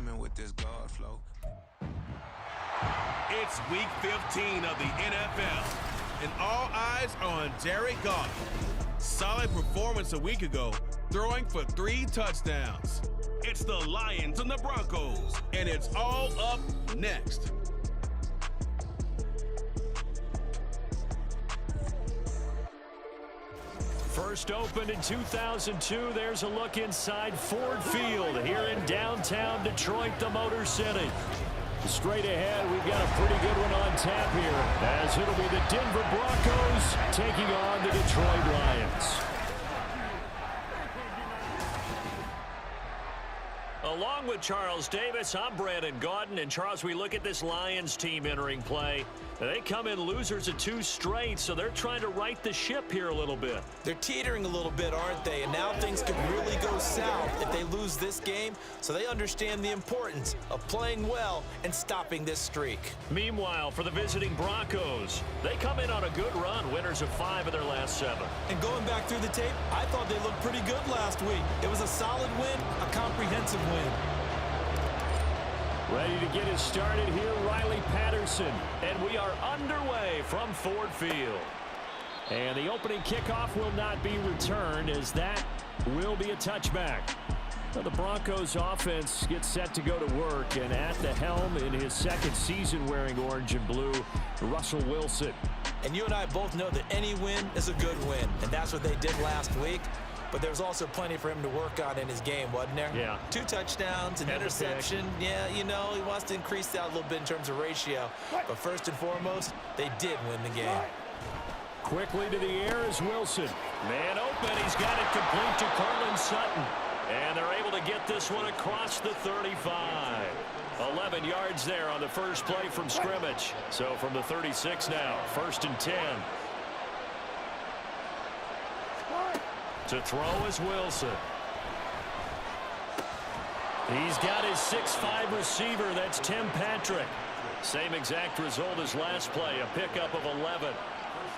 coming with this guard flow. It's week 15 of the NFL, and all eyes are on Jared Goff. Solid performance a week ago, throwing for 3 touchdowns. It's the Lions and the Broncos, and it's all up next. First opened in 2002, there's a look inside Ford Field here in downtown Detroit, the Motor City. Straight ahead, we've got a pretty good one on tap here, as it'll be the Denver Broncos taking on the Detroit Lions. Along with Charles Davis, I'm Brandon Gaudin. And Charles, we look at this Lions team entering play. They come in losers of 2 straight, so they're trying to right the ship here a little bit. They're teetering a little bit, aren't they? And now things could really go south if they lose this game, so they understand the importance of playing well and stopping this streak. Meanwhile, for the visiting Broncos, they come in on a good run, winners of 5 of their last 7. And going back through the tape, I thought they looked pretty good last week. It was a solid win, a comprehensive win. Ready to get us started here, Riley Patterson. And we are underway from Ford Field. And the opening kickoff will not be returned, as that will be a touchback. Now the Broncos offense gets set to go to work, and at the helm in his 2nd season wearing orange and blue, Russell Wilson. And you and I both know that any win is a good win, and that's what they did last week. But there's also plenty for him to work on in his game, wasn't there? Yeah. 2 touchdowns, an interception. Yeah, you know, he wants to increase that a little bit in terms of ratio. But first and foremost, they did win the game. Quickly to the air is Wilson. Man open. He's got it complete to Cortland Sutton. And they're able to get this one across the 35. 11 yards there on the first play from scrimmage. So from the 36 now, 1st and 10. To throw is Wilson. He's got his 6'5" receiver. That's Tim Patrick. Same exact result as last play, a pickup of 11.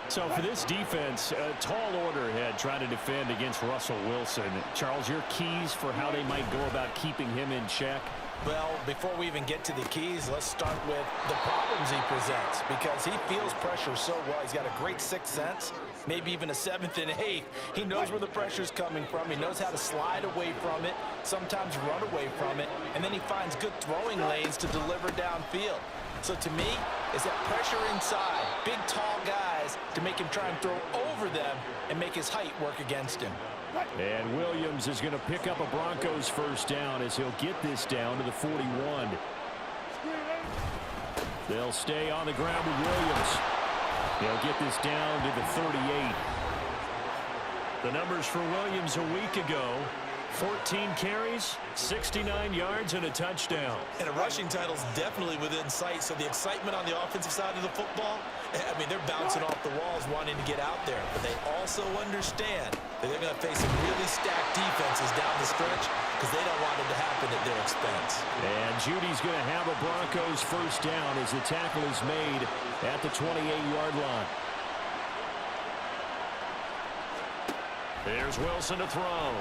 So for this defense, a tall order ahead trying to defend against Russell Wilson. Charles, your keys for how they might go about keeping him in check? Well, before we even get to the keys, let's start with the problems he presents, because he feels pressure so well. He's got a great 6th sense, maybe even a 7th and 8th. He knows where the pressure's coming from. He knows how to slide away from it, sometimes run away from it, and then he finds good throwing lanes to deliver downfield. So to me, it's that pressure inside, big, tall guys to make him try and throw over them and make his height work against him. And Williams is going to pick up a Broncos 1st down as he'll get this down to the 41. They'll stay on the ground with Williams. They'll get this down to the 38. The numbers for Williams a week ago: 14 carries, 69 yards, and a touchdown. And a rushing title's definitely within sight, so the excitement on the offensive side of the football, I mean, they're bouncing off the walls wanting to get out there, but they also understand that they're going to face some really stacked defenses down the stretch because they don't want it to happen at their expense. And Judy's going to have a Broncos 1st down as the tackle is made at the 28-yard line. There's Wilson to throw.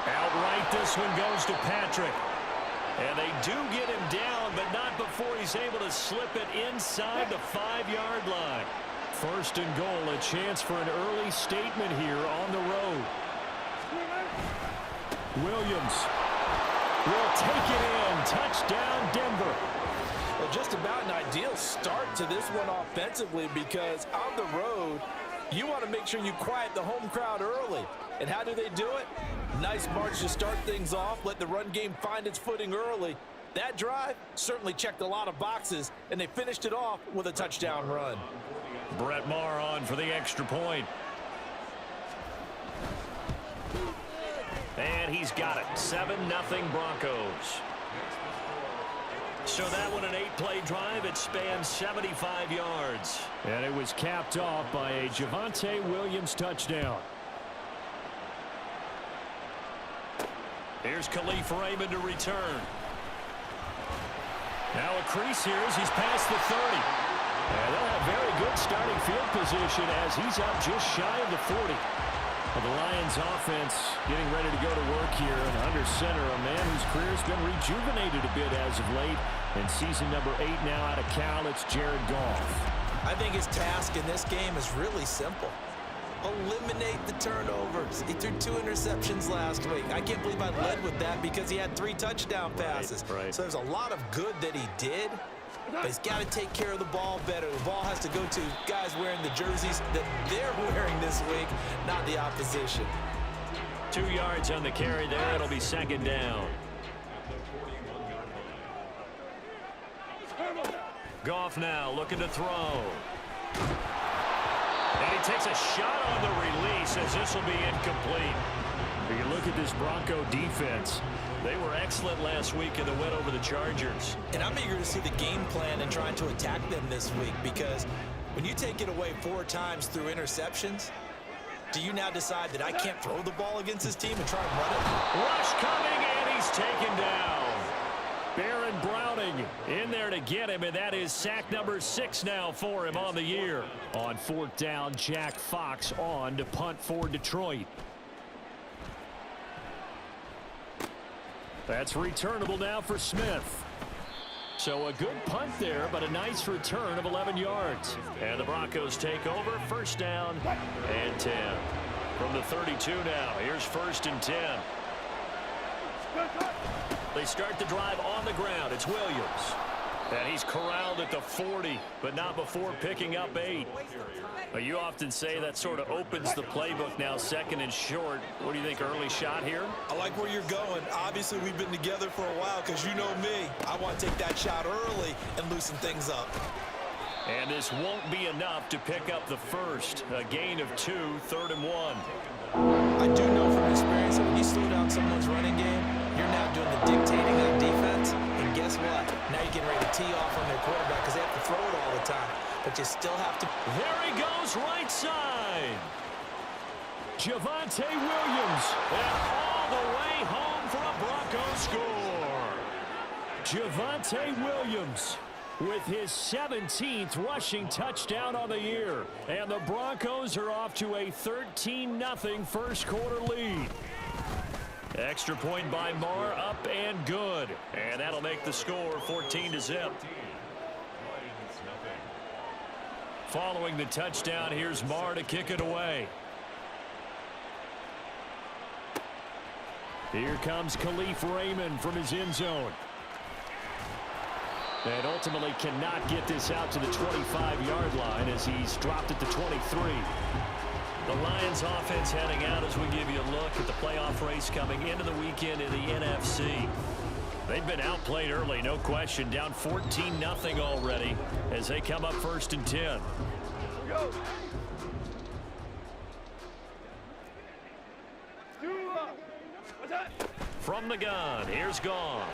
Outright, this one goes to Patrick. And they do get him down, but not before he's able to slip it inside the 5-yard line. 1st and goal, a chance for an early statement here on the road. Williams will take it in. Touchdown, Denver. Well, just about an ideal start to this one offensively, because on the road, you want to make sure you quiet the home crowd early. And how do they do it? Nice march to start things off. Let the run game find its footing early. That drive certainly checked a lot of boxes, and they finished it off with a touchdown run. Brett Maher on for the extra point. And he's got it. 7-0 Broncos. So that one, an 8-play drive. It spans 75 yards. And it was capped off by a Javonte Williams touchdown. Here's Khalif Raymond to return. Now a crease here as he's past the 30. And they'll have very good starting field position as he's up just shy of the 40. Well, the Lions offense getting ready to go to work here, and under center, a man whose career has been rejuvenated a bit as of late. And season number 8 now out of Cal, it's Jared Goff. I think his task in this game is really simple. Eliminate the turnovers. He threw 2 interceptions last week. I can't believe I led with that because he had 3 touchdown passes. Right. So there's a lot of good that he did, but he's got to take care of the ball better. The ball has to go to guys wearing the jerseys that they're wearing this week, not the opposition. 2 yards on the carry there. It'll be second down. Goff now looking to throw. And he takes a shot on the release as this will be incomplete. If you look at this Bronco defense, they were excellent last week in the win over the Chargers. And I'm eager to see the game plan and trying to attack them this week, because when you take it away 4 times through interceptions, do you now decide that I can't throw the ball against this team and try and run it? Rush coming, and he's taken down. Baron Browning in there to get him, and that is sack number 6 now for him on the year. On 4th down, Jack Fox on to punt for Detroit. That's returnable now for Smith. So a good punt there, but a nice return of 11 yards. And the Broncos take over, 1st down and 10. From the 32 now, here's 1st and 10. They start the drive on the ground. It's Williams. And he's corralled at the 40, but not before picking up 8. You often say that sort of opens the playbook now, 2nd and short. What do you think, early shot here? I like where you're going. Obviously, we've been together for a while because you know me. I want to take that shot early and loosen things up. And this won't be enough to pick up the 1st. A gain of 2, 3rd and 1. I do know from experience that when you slow down someone's running game, you're now doing the dictating of defense. And guess what? Now you're getting ready to tee off on their quarterback because they have to throw it all the time. But you still have to. There he goes, right side. Javonte Williams. And all the way home for a Broncos score. Javonte Williams with his 17th rushing touchdown on the year. And the Broncos are off to a 13-0 first quarter lead. Extra point by Marr, up and good. And that'll make the score 14-0. Following the touchdown, here's Marr to kick it away. Here comes Khalif Raymond from his end zone. And ultimately cannot get this out to the 25-yard line as he's dropped at the 23. The Lions offense heading out as we give you a look at the playoff race coming into the weekend in the NFC. They've been outplayed early, no question, down 14-0 already as they come up 1st and 10. Go. From the gun, here's Goff.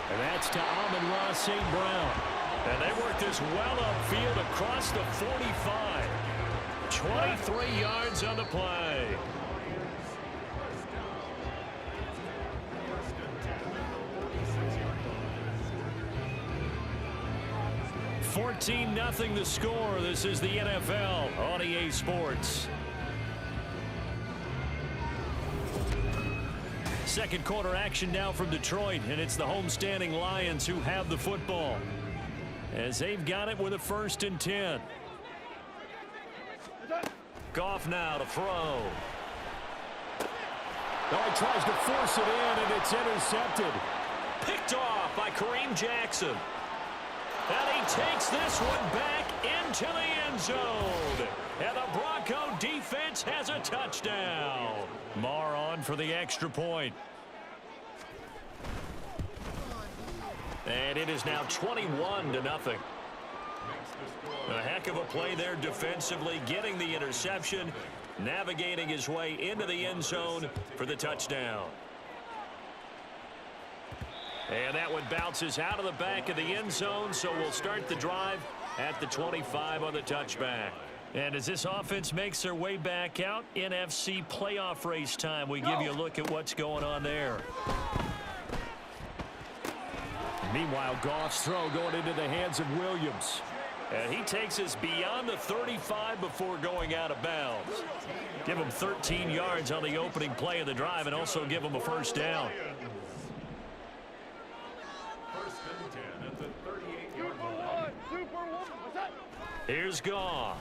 And that's to Amon-Ra St. Brown. And they work this well upfield across the 45. 23 yards on the play. $14-0 the score. This is the NFL on EA Sports. Second quarter action now from Detroit, and it's the homestanding Lions who have the football as they've got it with a 1st and 10. Goff now to throw. Oh, he tries to force it in, and it's intercepted. Picked off by Kareem Jackson. And he takes this one back into the end zone. And the Bronco defense has a touchdown. Marr on for the extra point. And it is now 21-0. A heck of a play there defensively, getting the interception, navigating his way into the end zone for the touchdown. And that one bounces out of the back of the end zone, so we'll start the drive at the 25 on the touchback. And as this offense makes their way back out, NFC playoff race time, we give you a look at what's going on there. Meanwhile, Goff's throw going into the hands of Williams. And he takes us beyond the 35 before going out of bounds. Give him 13 yards on the opening play of the drive and also give him a first down. Here's Goff.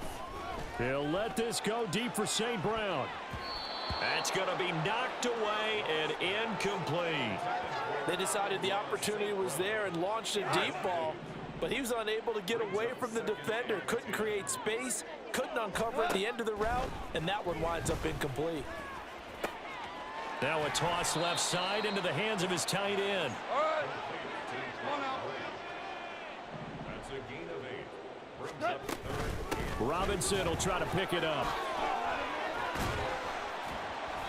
He'll let this go deep for St. Brown. That's going to be knocked away and incomplete. They decided the opportunity was there and launched a deep ball, but he was unable to get away from the defender, couldn't create space, couldn't uncover at the end of the route, and that one winds up incomplete. Now a toss left side into the hands of his tight end. All right. Come on out. That's a gain of 8. Brings up third. Robinson will try to pick it up.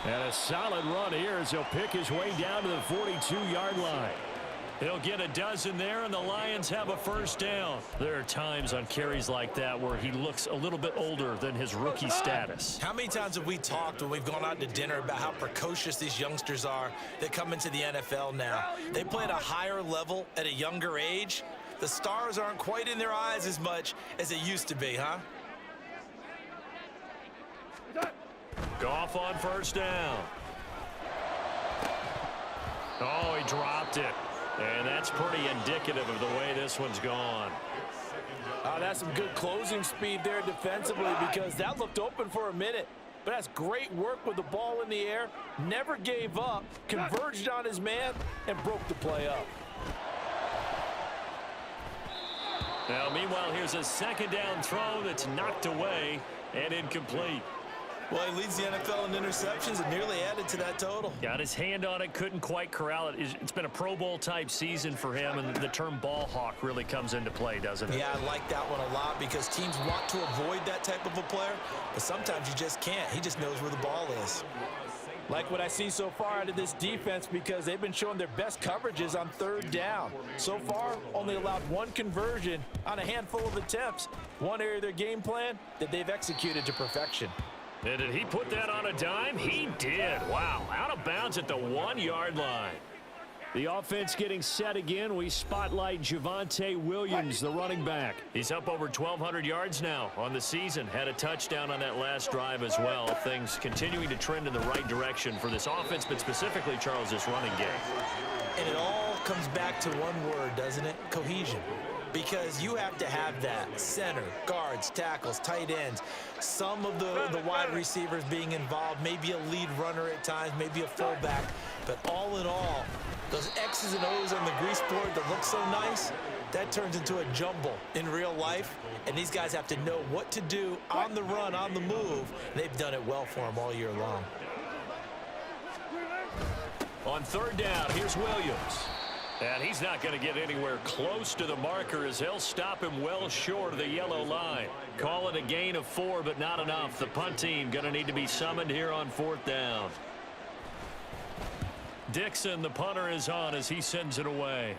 And a solid run here as he'll pick his way down to the 42-yard line. He'll get a dozen there, and the Lions have a first down. There are times on carries like that where he looks a little bit older than his rookie status. How many times have we talked when we've gone out to dinner about how precocious these youngsters are that come into the NFL now? They play at a higher level at a younger age. The stars aren't quite in their eyes as much as it used to be, huh? Goff on first down. Oh, he dropped it. And that's pretty indicative of the way this one's gone. That's some good closing speed there defensively because that looked open for a minute. But that's great work with the ball in the air. Never gave up, converged on his man, and broke the play up. Now, meanwhile, here's a second down throw that's knocked away and incomplete. Well, he leads the NFL in interceptions and nearly added to that total. Got his hand on it, couldn't quite corral it. It's been a Pro Bowl type season for him, and the term ball hawk really comes into play, doesn't it? Yeah, I like that one a lot because teams want to avoid that type of a player, but sometimes you just can't. He just knows where the ball is. Like what I see so far out of this defense because they've been showing their best coverages on third down. So far, only allowed one conversion on a handful of attempts. One area of their game plan that they've executed to perfection. And did he put that on a dime? He did. Wow, out of bounds at the 1-yard line. The offense getting set again. We spotlight Javonte Williams, the running back. He's up over 1,200 yards now on the season. Had a touchdown on that last drive as well. Things continuing to trend in the right direction for this offense, but specifically, Charles, this running game. And it all comes back to one word, doesn't it? Cohesion. Because you have to have that. Center, guards, tackles, tight ends. Some of the wide receivers being involved, maybe a lead runner at times, maybe a fullback. But all in all, those X's and O's on the grease board that look so nice, that turns into a jumble in real life. And these guys have to know what to do on the run, on the move. And they've done it well for them all year long. On third down, here's Williams. And he's not going to get anywhere close to the marker as he'll stop him well short of the yellow line. Call it a gain of 4, but not enough. The punt team going to need to be summoned here on fourth down. Dixon, the punter, is on as he sends it away.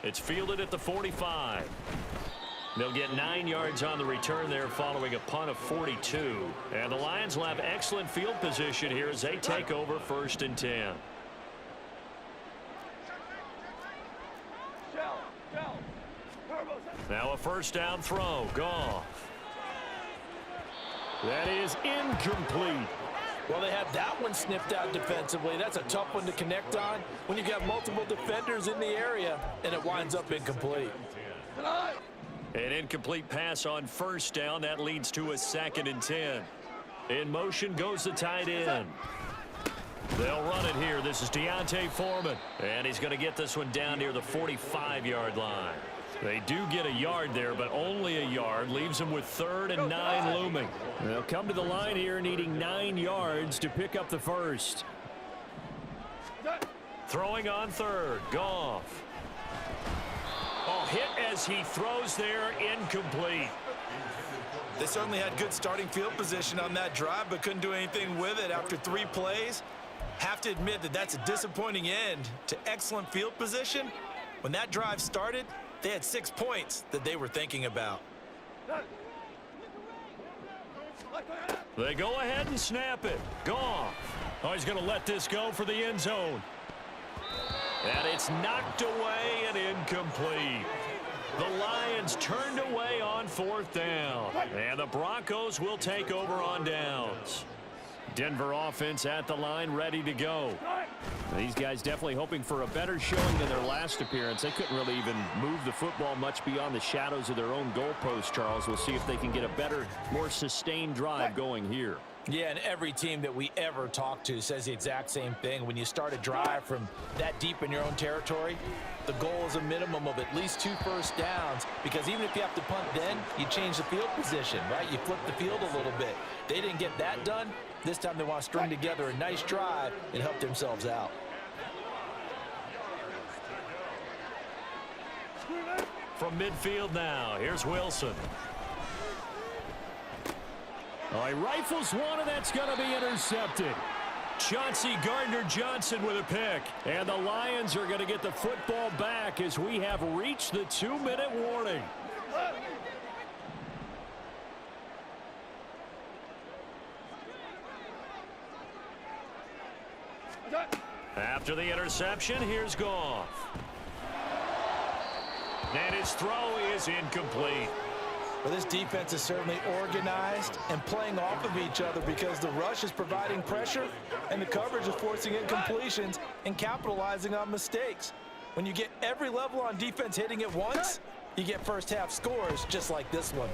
It's fielded at the 45. They'll get 9 yards on the return there following a punt of 42. And the Lions will have excellent field position here as they take over 1st and 10. Now a first down throw. Goff. That is incomplete. Well, they had that one sniffed out defensively. That's a tough one to connect on when you got multiple defenders in the area, and it winds up incomplete. An incomplete pass on first down. That leads to a 2nd and 10. In motion goes the tight end. They'll run it here. This is Deontay Foreman. And he's going to get this one down near the 45-yard line. They do get a yard there, but only a yard. Leaves them with 3rd and 9 looming. They'll come to the line here needing 9 yards to pick up the first. Throwing on third. Goff. Oh, hit as he throws there. Incomplete. They certainly had good starting field position on that drive, but couldn't do anything with it after 3 plays. Have to admit that that's a disappointing end to excellent field position. When that drive started, they had 6 points that they were thinking about. They go ahead and snap it. Goff. Oh, he's going to let this go for the end zone. And it's knocked away and incomplete. The Lions turned away on 4th down. And the Broncos will take over on downs. Denver offense at the line, ready to go. These guys definitely hoping for a better showing than their last appearance. They couldn't really even move the football much beyond the shadows of their own goalpost, Charles. We'll see if they can get a better, more sustained drive going here. Yeah, and every team that we ever talk to says the exact same thing. When you start a drive from that deep in your own territory, the goal is a minimum of at least 2 first downs, because even if you have to punt then, you change the field position, right? You flip the field a little bit. They didn't get that done. This time they want to string together a nice drive and help themselves out. From midfield now, here's Wilson. Oh, he rifles one, and that's going to be intercepted. Chauncey Gardner-Johnson with a pick. And the Lions are going to get the football back as we have reached the 2-minute warning. After the interception, here's Goff. And his throw is incomplete. Well, this defense is certainly organized and playing off of each other, because the rush is providing pressure and the coverage is forcing incompletions and capitalizing on mistakes. When you get every level on defense hitting at once, you get first half scores just like this one.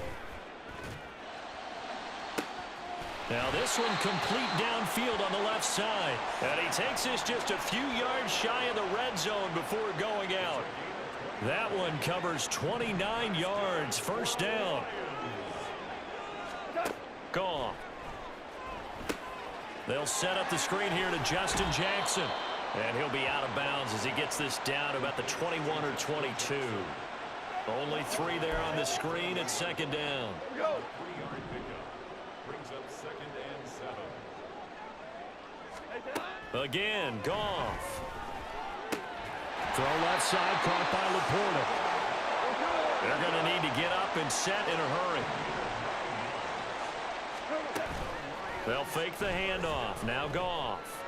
Now this one complete downfield on the left side. And he takes this just a few yards shy of the red zone before going out. That one covers 29 yards. First down. Gone. They'll set up the screen here to Justin Jackson. And he'll be out of bounds as he gets this down to about the 21 or 22. Only 3 there on the screen at second down. Again, Goff. Throw left side, caught by Laporta. They're going to need to get up and set in a hurry. They'll fake the handoff. Now Goff.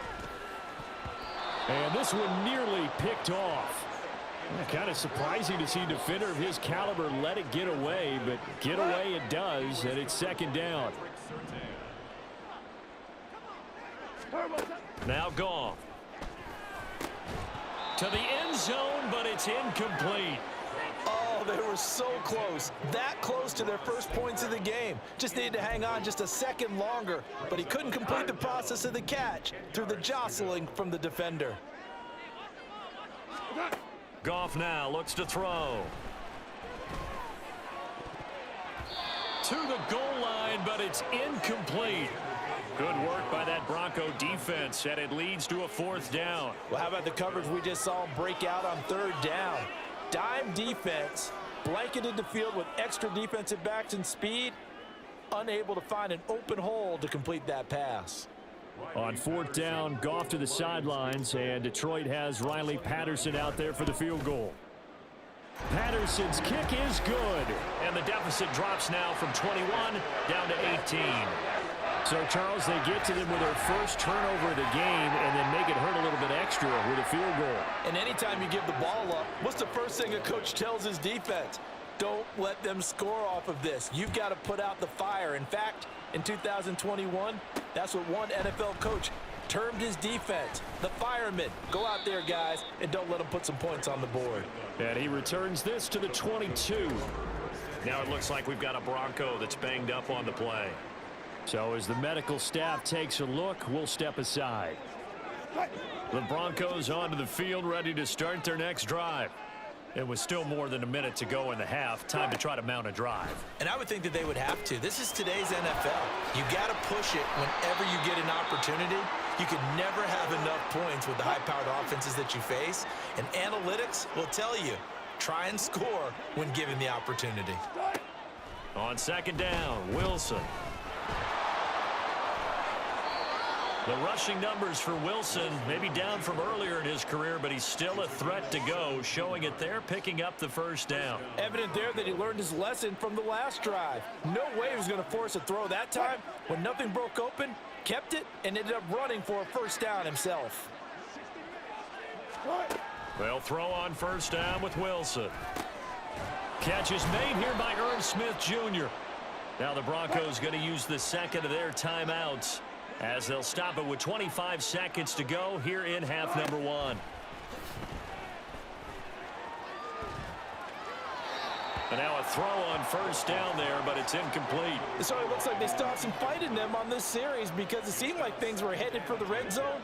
And this one nearly picked off. Kind of surprising to see a defender of his caliber let it get away, but get away it does, and it's second down. Now Goff. To the end zone, but it's incomplete. Oh, they were so close. That close to their first points of the game. Just needed to hang on just a second longer, but he couldn't complete the process of the catch through the jostling from the defender. Goff now looks to throw. To the goal line, but it's incomplete. Good work by that Bronco defense, and it leads to a 4th down. Well, how about the coverage we just saw break out on 3rd down? Dime defense, blanketed the field with extra defensive backs and speed, unable to find an open hole to complete that pass. On 4th down, Goff to the sidelines, and Detroit has Riley Patterson out there for the field goal. Patterson's kick is good, and the deficit drops now from 21 down to 18. So, Charles, they get to them with their first turnover of the game and then make it hurt a little bit extra with a field goal. And anytime you give the ball up, what's the first thing a coach tells his defense? Don't let them score off of this. You've got to put out the fire. In fact, in 2021, that's what one NFL coach termed his defense, the firemen. Go out there, guys, and don't let them put some points on the board. And he returns this to the 22. Now it looks like we've got a Bronco that's banged up on the play. So as the medical staff takes a look, we'll step aside. The Broncos onto the field, ready to start their next drive. It was still more than a minute to go in the half. Time to try to mount a drive. And I would think that they would have to. This is today's NFL. You got to push it whenever you get an opportunity. You can never have enough points with the high-powered offenses that you face. And analytics will tell you, try and score when given the opportunity. On second down, Wilson. The rushing numbers for Wilson maybe down from earlier in his career, but he's still a threat to go, showing it there, picking up the first down. Evident there that he learned his lesson from the last drive. No way he was going to force a throw that time. When nothing broke open, kept it, and ended up running for a first down himself. They'll throw on first down with Wilson. catch is made here by Irv Smith Jr. Now the Broncos going to use the second of their timeouts as they'll stop it with 25 seconds to go here in half number 1. And now a throw on first down there, but it's incomplete. So it looks like they still have some fight in them on this series because it seemed like things were headed for the red zone.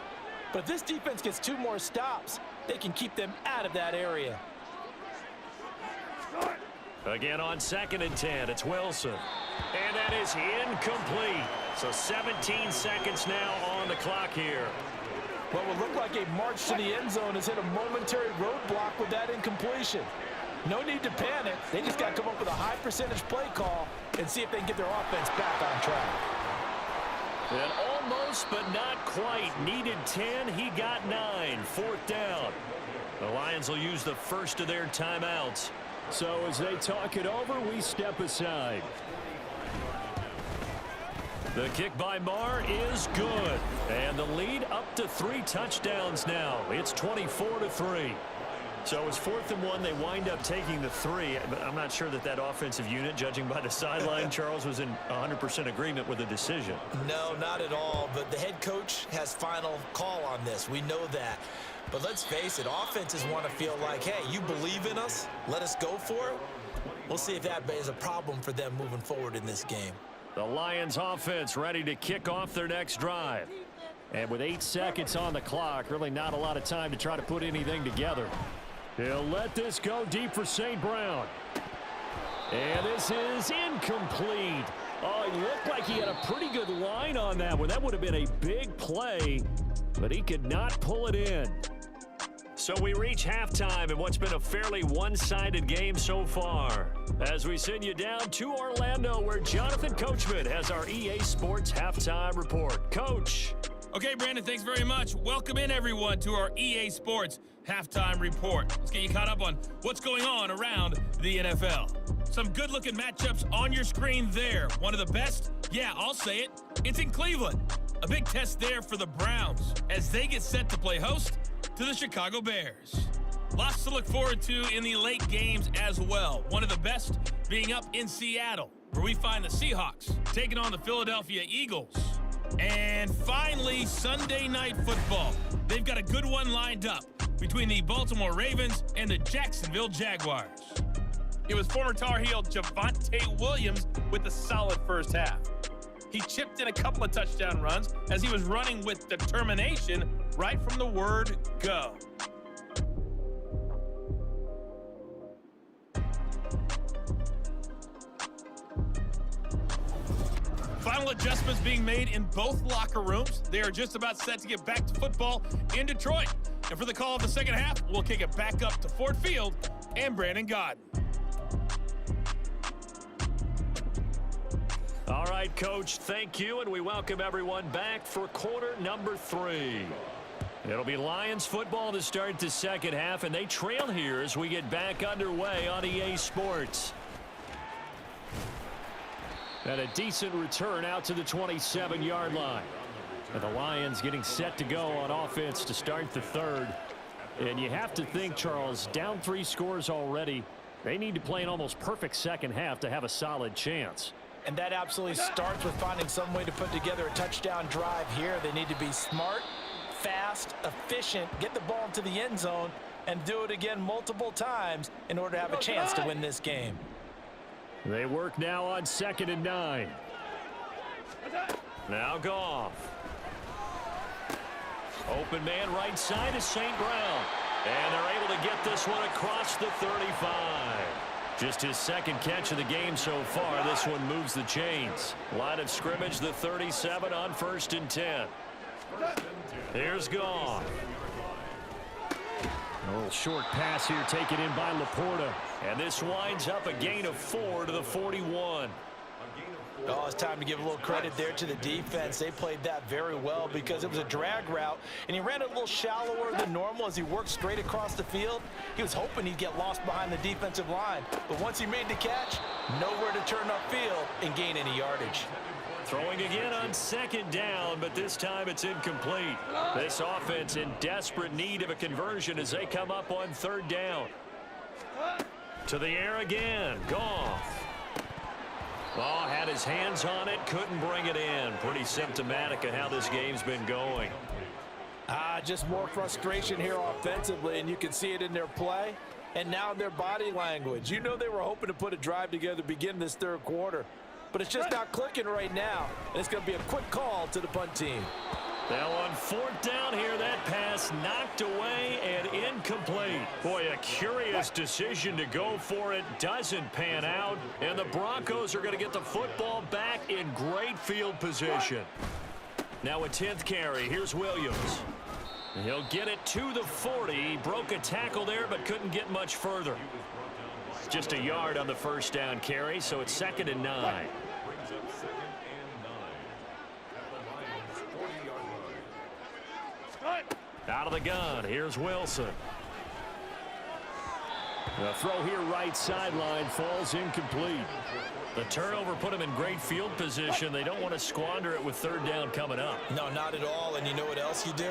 But if this defense gets 2 more stops, they can keep them out of that area. Again on 2nd and 10, it's Wilson. And that is incomplete. So 17 seconds now on the clock here. What would look like a march to the end zone has hit a momentary roadblock with that incompletion. No need to panic. They just got to come up with a high percentage play call and see if they can get their offense back on track. And almost but not quite. Needed 10. He got 9. 4th down. The Lions will use the first of their timeouts. So as they talk it over, we step aside. The kick by Marr is good. And the lead up to 3 touchdowns now. It's 24-3. So it's 4th and 1. They wind up taking the 3. But I'm not sure that offensive unit, judging by the sideline, Charles, was in 100% agreement with the decision. No, not at all. But the head coach has final call on this. We know that. But let's face it, offenses want to feel like, hey, you believe in us? Let us go for it. We'll see if that is a problem for them moving forward in this game. The Lions offense ready to kick off their next drive. And with 8 seconds on the clock, really not a lot of time to try to put anything together. He'll let this go deep for St. Brown. And this is incomplete. Oh, he looked like he had a pretty good line on that one. That would have been a big play, but he could not pull it in. So we reach halftime in what's been a fairly one-sided game so far. As we send you down to Orlando, where Jonathan Coachman has our EA Sports Halftime Report. Coach. Okay, Brandon, thanks very much. Welcome in, everyone, to our EA Sports Halftime Report. Let's get you caught up on what's going on around the NFL. Some good-looking matchups on your screen there. One of the best? Yeah, I'll say it. It's in Cleveland. A big test there for the Browns as they get set to play host to the Chicago Bears. Lots to look forward to in the late games as well. One of the best being up in Seattle, where we find the Seahawks taking on the Philadelphia Eagles. And finally, Sunday Night Football. They've got a good one lined up between the Baltimore Ravens and the Jacksonville Jaguars. It was former Tar Heel Javonte Williams with a solid first half. He chipped in a couple of touchdown runs as he was running with determination right from the word go. Final adjustments being made in both locker rooms. They are just about set to get back to football in Detroit. And for the call of the second half, we'll kick it back up to Ford Field and Brandon Godden. All right, Coach, thank you, and we welcome everyone back for quarter number 3. It'll be Lions football to start the second half, and they trail here as we get back underway on EA Sports. And a decent return out to the 27-yard line. And the Lions getting set to go on offense to start the third. And you have to think, Charles, down 3 scores already. They need to play an almost perfect second half to have a solid chance. And that absolutely starts with finding some way to put together a touchdown drive here. They need to be smart, fast, efficient, get the ball into the end zone, and do it again multiple times in order to have a chance to win this game. They work now on 2nd and 9. Now Goff. Open man right side is St. Brown. And they're able to get this one across the 35. Just his second catch of the game so far. This one moves the chains. Line of scrimmage, the 37 on 1st and 10. Here's Goff. A little short pass here taken in by Laporta. And this winds up a gain of 4 to the 41. Oh, it's time to give a little credit there to the defense. They played that very well because it was a drag route, and he ran it a little shallower than normal as he worked straight across the field. He was hoping he'd get lost behind the defensive line, but once he made the catch, nowhere to turn upfield and gain any yardage. Throwing again on 2nd down, but this time it's incomplete. This offense in desperate need of a conversion as they come up on 3rd down. To the air again. Goff. Oh, had his hands on it. Couldn't bring it in. Pretty symptomatic of how this game's been going. Just more frustration here offensively, and you can see it in their play and now in their body language. You know they were hoping to put a drive together begin this third quarter, but it's just not clicking right now. And it's going to be a quick call to the punt team. Now on fourth down here, that pass knocked away and incomplete. Boy, a curious decision to go for it. Doesn't pan out, and the Broncos are going to get the football back in great field position. Now a 10th carry. Here's Williams. He'll get it to the 40. He broke a tackle there, but couldn't get much further. Just a yard on the first down carry, so it's 2nd and 9. Out of the gun, here's Wilson. The throw here right sideline falls incomplete. The turnover put him in great field position. They don't want to squander it with third down coming up. No, not at all. And you know what else you do?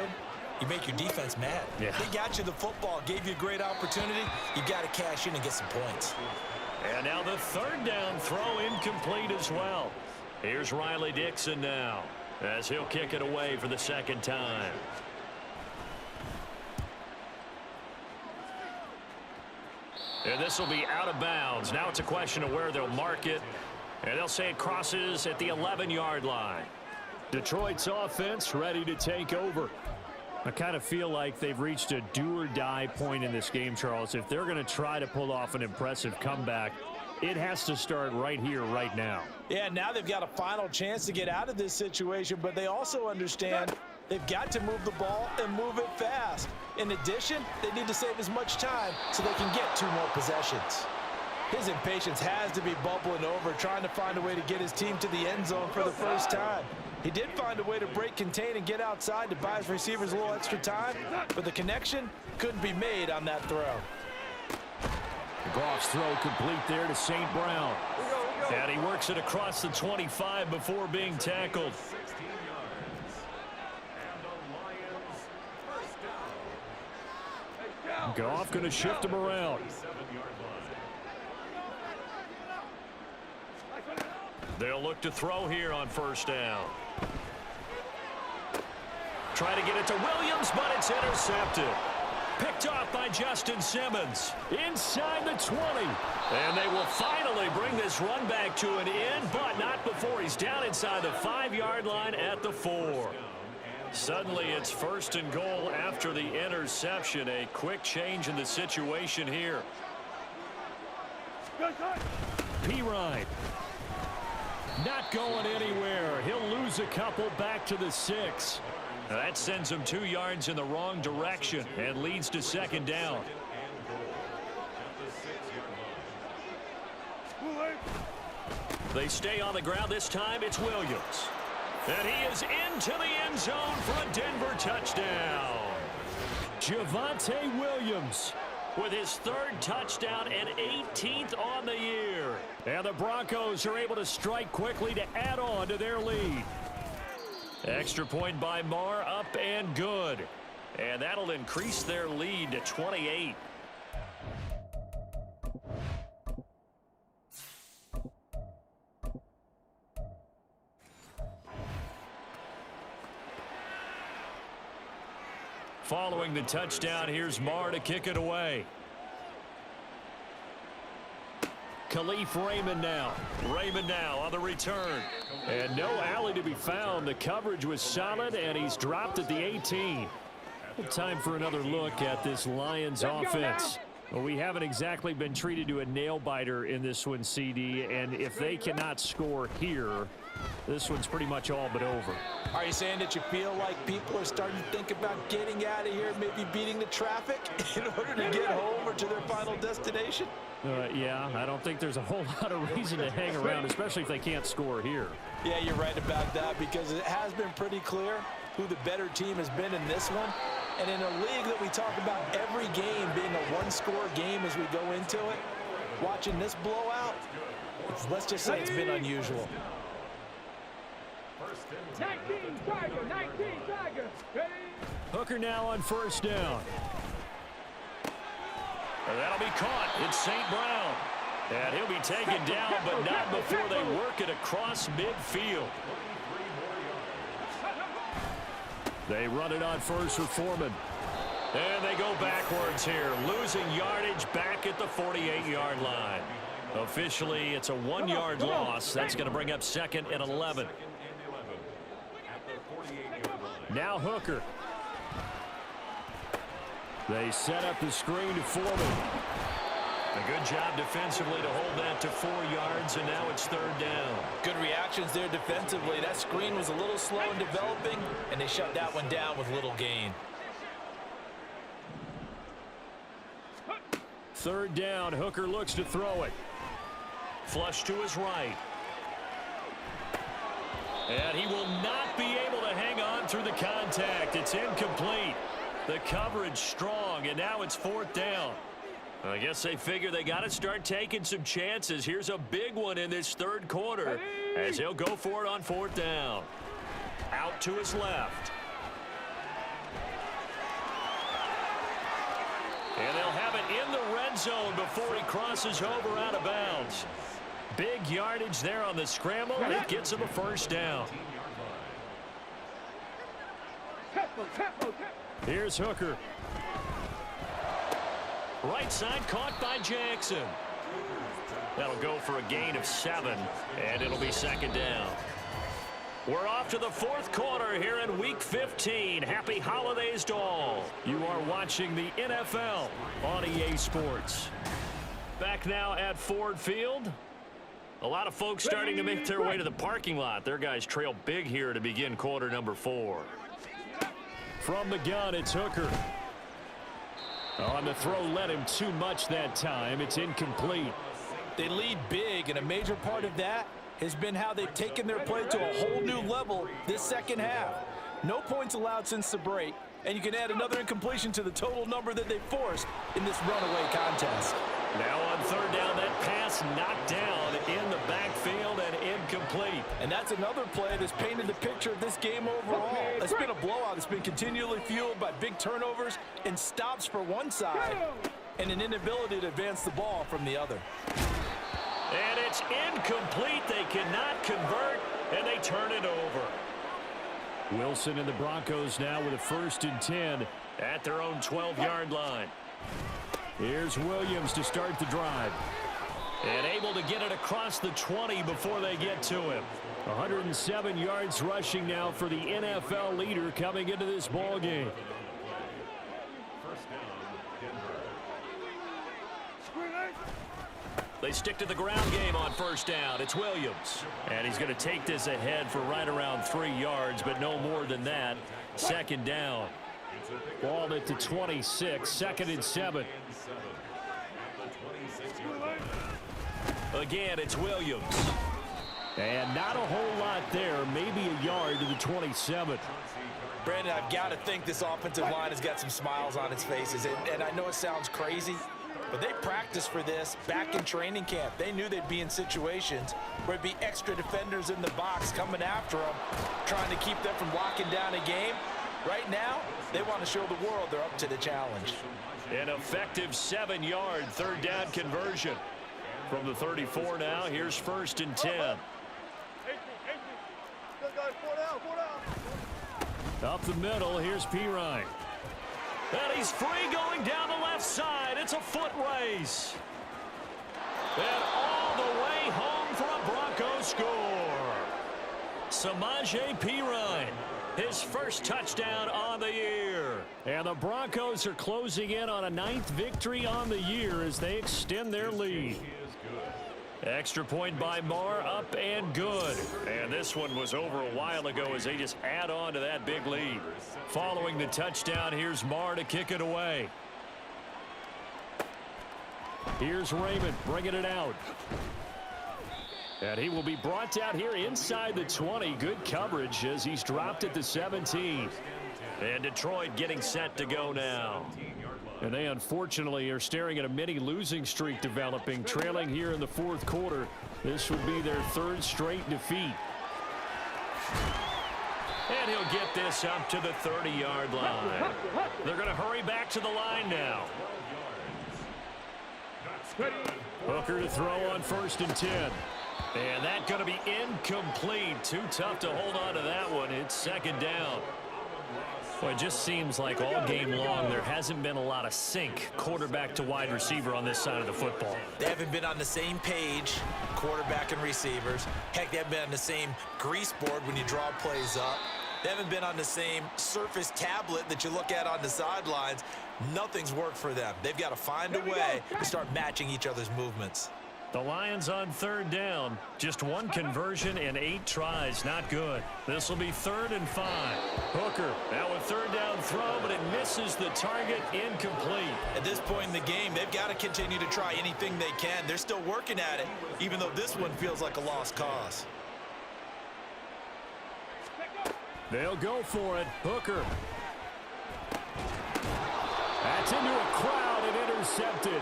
You make your defense mad. Yeah. They got you the football, gave you a great opportunity. You got to cash in and get some points. And now the third down throw incomplete as well. Here's Riley Dixon now as he'll kick it away for the second time. And this will be out of bounds. Now it's a question of where they'll mark it. And they'll say it crosses at the 11-yard line. Detroit's offense ready to take over. I kind of feel like they've reached a do-or-die point in this game, Charles. If they're going to try to pull off an impressive comeback, it has to start right here, right now. Yeah, now they've got a final chance to get out of this situation, but they also understand they've got to move the ball and move it fast. In addition, they need to save as much time so they can get 2 more possessions. His impatience has to be bubbling over, trying to find a way to get his team to the end zone for the first time. He did find a way to break contain and get outside to buy his receivers a little extra time, but the connection couldn't be made on that throw. Goff's throw complete there to St. Brown. And he works it across the 25 before being tackled. Goff going to shift him around. They'll look to throw here on first down. Try to get it to Williams, but it's intercepted. Picked off by Justin Simmons. Inside the 20. And they will finally bring this run back to an end, but not before he's down inside the 5-yard line at the 4. Suddenly it's 1st and goal after the interception. A quick change in the situation here. P-Ryan. Not going anywhere. He'll lose a couple back to the 6. That sends him 2 yards in the wrong direction and leads to 2nd down. They stay on the ground. This time it's Williams. And he is into the end zone for a Denver touchdown. Javonte Williams with his 3rd touchdown and 18th on the year. And the Broncos are able to strike quickly to add on to their lead. Extra point by Marr, up and good. And that'll increase their lead to 28. Following the touchdown, here's Marr to kick it away. Khalif Raymond now. Raymond now on the return. And no alley to be found. The coverage was solid, and he's dropped at the 18. Time for another look at this Lions offense. Well, we haven't exactly been treated to a nail-biter in this one, CD, and if they cannot score here, this one's pretty much all but over. Are you saying that you feel like people are starting to think about getting out of here, maybe beating the traffic in order to get home or to their final destination? Yeah, I don't think there's a whole lot of reason to hang around, especially if they can't score here. Yeah, you're right about that, because it has been pretty clear who the better team has been in this one. And in a league that we talk about every game being a one-score game as we go into it, watching this blowout, let's just say it's been unusual. 19 Tiger. Hooker now on first down. And that'll be caught. It's St. Brown. And he'll be taken down, but not before they work it across midfield. They run it on first with Foreman. And they go backwards here, losing yardage back at the 48-yard line. Officially, it's a 1-yard loss. That's going to bring up second and 11. Now Hooker. They set up the screen to Foreman. A good job defensively to hold that to 4 yards, and now it's third down. Good reactions there defensively. That screen was a little slow in developing, and they shut that one down with little gain. Third down, Hooker looks to throw it. Flush to his right. And he will not be able to hang on through the contact. It's incomplete. The coverage strong, and now it's fourth down. I guess they figure they got to start taking some chances. Here's a big one in this third quarter as he'll go for it on fourth down. Out to his left. And they'll have it in the red zone before he crosses over out of bounds. Big yardage there on the scramble, and it gets him a first down. Here's Hooker. Right side caught by Jackson. That'll go for a gain of 7, and it'll be second down. We're off to the fourth quarter here in Week 15. Happy holidays to all. You are watching the NFL on EA Sports. Back now at Ford Field. A lot of folks starting to make their way to the parking lot. Their guys trail big here to begin quarter number 4. From the gun, it's Hooker. On the throw, led him too much that time. It's incomplete. They lead big, and a major part of that has been how they've taken their play to a whole new level this second half. No points allowed since the break, and you can add another incompletion to the total number that they forced in this runaway contest. Now on third down, that pass knocked down in the backfield and incomplete. And that's another play that's painted the picture of this game overall. It's been a blowout. It's been continually fueled by big turnovers and stops for one side and an inability to advance the ball from the other. And it's incomplete. They cannot convert, and they turn it over. Wilson and the Broncos now with a 1st and 10 at their own 12-yard line. Here's Williams to start the drive. And able to get it across the 20 before they get to him. 107 yards rushing now for the NFL leader coming into this ball game. They stick to the ground game on first down. It's Williams. And he's going to take this ahead for right around 3 yards, but no more than that. Second down. Ball at the 26, 2nd and 7. Again, it's Williams. And not a whole lot there, maybe a yard to the 27. Brandon, I've got to think this offensive line has got some smiles on its faces. And I know it sounds crazy, but they practiced for this back in training camp. They knew they'd be in situations where it'd be extra defenders in the box coming after them, trying to keep them from locking down a game. Right now, they want to show the world they're up to the challenge. An effective 7-yard third down conversion. From the 34 now, here's 1st and 10. Up the middle, here's Pirine. And he's free going down the left side. It's a foot race. And all the way home for a Broncos score. Samaje Pirine, his first touchdown on the year. And the Broncos are closing in on a 9th victory on the year as they extend their lead. Extra point by Marr, up and good. And this one was over a while ago as they just add on to that big lead. Following the touchdown, here's Marr to kick it away. Here's Raymond bringing it out. And he will be brought down here inside the 20. Good coverage as he's dropped at the 17. And Detroit getting set to go now. And they unfortunately are staring at a mini losing streak developing, trailing here in the 4th quarter. This would be their 3rd straight defeat. And he'll get this up to the 30-yard line. They're going to hurry back to the line now. Hooker to throw on 1st and 10. And that's going to be incomplete. Too tough to hold on to that one. It's 2nd down. Well, it just seems like all game long there hasn't been a lot of sync quarterback to wide receiver on this side of the football. They haven't been on the same page, quarterback and receivers. Heck, they haven't been on the same grease board when you draw plays up. They haven't been on the same Surface tablet that you look at on the sidelines. Nothing's worked for them. They've got to find a way to start matching each other's movements. The Lions on 3rd down. Just 1 conversion and 8 tries. Not good. This will be 3rd and 5. Hooker now with 3rd down throw, but it misses the target. Incomplete. At this point in the game, they've got to continue to try anything they can. They're still working at it, even though this one feels like a lost cause. They'll go for it. Hooker. That's into a crowd and intercepted.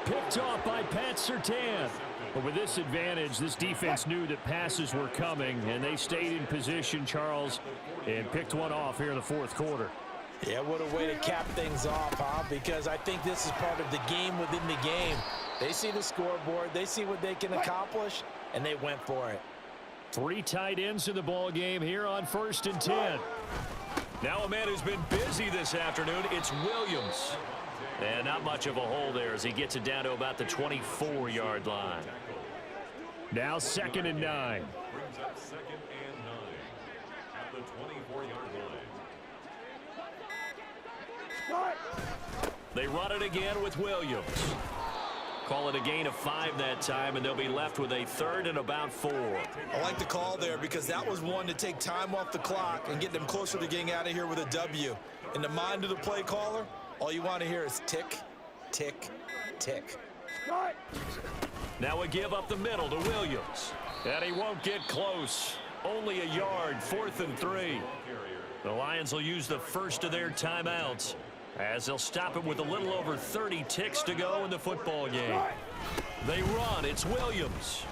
Picked off by Pat Surtain. But with this advantage, this defense knew that passes were coming, and they stayed in position, Charles, and picked one off here in the 4th quarter. Yeah, what a way to cap things off, huh? Because I think this is part of the game within the game. They see the scoreboard, they see what they can accomplish, and they went for it. 3 tight ends in the ball game here on 1st and 10. Now a man who's been busy this afternoon, it's Williams. And not much of a hole there as he gets it down to about the 24-yard line. Now 2nd and 9. Brings up 2nd and 9 at the 24-yard line. They run it again with Williams. Call it a gain of 5 that time, and they'll be left with a 3rd and about 4. I like the call there because that was one to take time off the clock and get them closer to getting out of here with a W. In the mind of the play caller, all you want to hear is tick, tick, tick. Now a give up the middle to Williams. And he won't get close. Only a yard, 4th and 3. The Lions will use the first of their timeouts as they'll stop it with a little over 30 ticks to go in the football game. They run. It's Williams.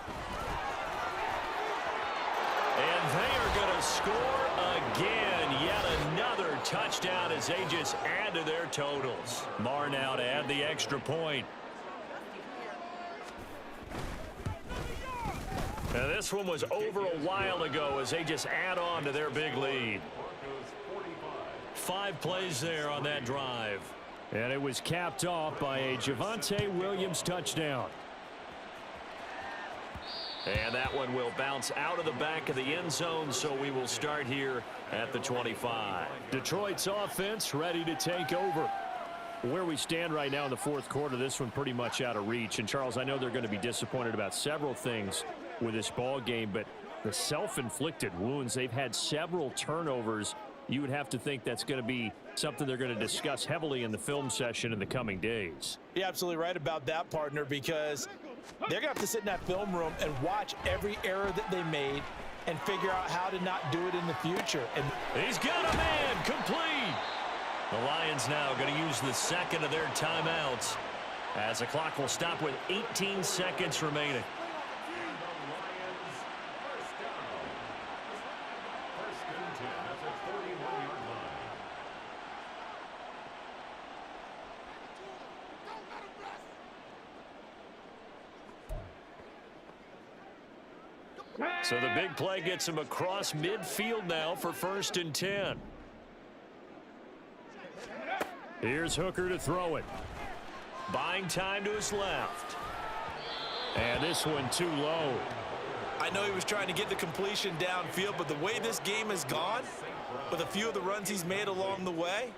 And they are going to score again. Yet another touchdown as they just add to their totals. Marr now to add the extra point. Now this one was over a while ago as they just add on to their big lead. 5 plays there on that drive. And it was capped off by a Javonte Williams touchdown. And that one will bounce out of the back of the end zone, so we will start here at the 25. Detroit's offense ready to take over. Where we stand right now in the 4th quarter, this one pretty much out of reach. And, Charles, I know they're going to be disappointed about several things with this ball game, but the self-inflicted wounds, they've had several turnovers. You would have to think that's going to be something they're going to discuss heavily in the film session in the coming days. You're absolutely right about that, partner, because they're going to have to sit in that film room and watch every error that they made and figure out how to not do it in the future. And he's got a man complete. The Lions now going to use the 2nd of their timeouts as the clock will stop with 18 seconds remaining. So the big play gets him across midfield now for 1st and 10. Here's Hooker to throw it. Buying time to his left. And this one too low. I know he was trying to get the completion downfield, but the way this game has gone, with a few of the runs he's made along the way,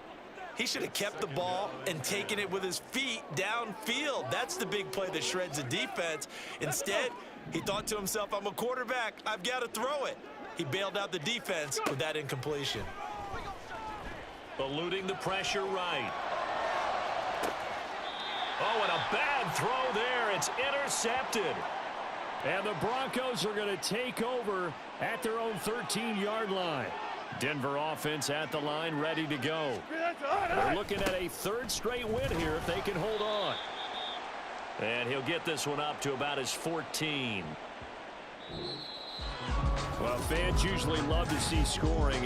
he should have kept the ball and taken it with his feet downfield. That's the big play that shreds the defense. Instead, he thought to himself, I'm a quarterback, I've got to throw it. He bailed out the defense with that incompletion. Eluding the pressure right. Oh, and a bad throw there. It's intercepted. And the Broncos are going to take over at their own 13-yard line. Denver offense at the line, ready to go. They're looking at a 3rd straight win here if they can hold on. And he'll get this one up to about his 14. Well, fans usually love to see scoring. And